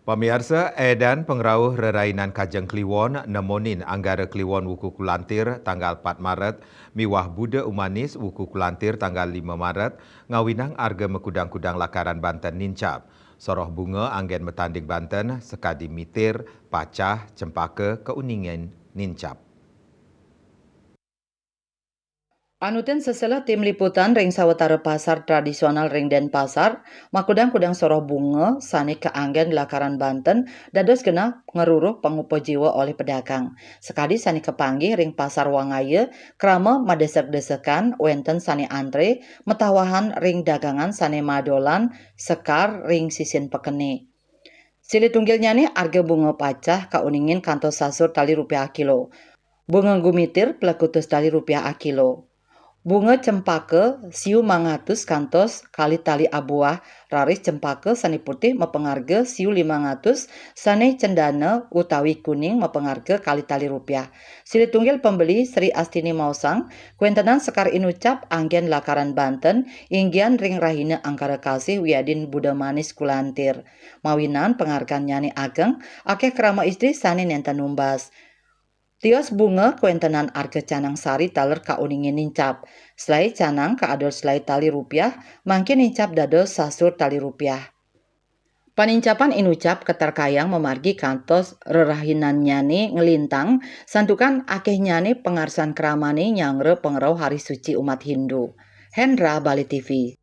Pemirsa, edan pengrauh rerainan Kajeng Kliwon nemonin anggara Kliwon Wuku Kulantir tanggal 4 Maret, miwah Buda Umanis Wuku Kulantir tanggal 5 Maret, ngawinang arga mekudang-kudang lakaran Banten nincap. Soroh bunga anggen metanding Banten, sekadi mitir, pacah, cempaka, keuningan nincap. Anutin seselah tim liputan ring sawetara pasar tradisional ring Denpasar, makudang-kudang soroh bunga, sani keanggen lakaran Banten, dados kena ngeruruh pengupo jiwa oleh pedagang. Sekali sani kepanggih ring pasar Wangaya, krama madesek-desekan, wenten sani antre, metawahan ring dagangan sani madolan, sekar ring sisin pekene. Sili tunggilnya nih harga bunga pacah kauningin kantos sasur tali rupiah kilo. Bunga gumitir pelakutus tali rupiah a kilo. Bunga cempaka siu mangatus kantos kali tali abuah raris cempaka sani putih mepengarga siu 500 sani cendana utawi kuning mepengarga kali tali rupiah. Sili tunggil pembeli Sri Astini Mausang kuentenan sekar inucap anggen lakaran Banten inggian ring rahina angkara kasih wiadin Buda Manis Kulantir. Mawinan penghargaan nyani ageng akeh krama istri sani nenten numbas. Tios bunga kuentenan arga canang sari taler kauningin nincap. Selai canang kaadol selai tali rupiah, mangkin nincap dados sasur tali rupiah. Panincapan inucap keterkayang memargi kantos rerahinan nyani ngelintang, santukan akeh nyani pengarsan keramani nyangre pengerau hari suci umat Hindu. Hendra Bali TV.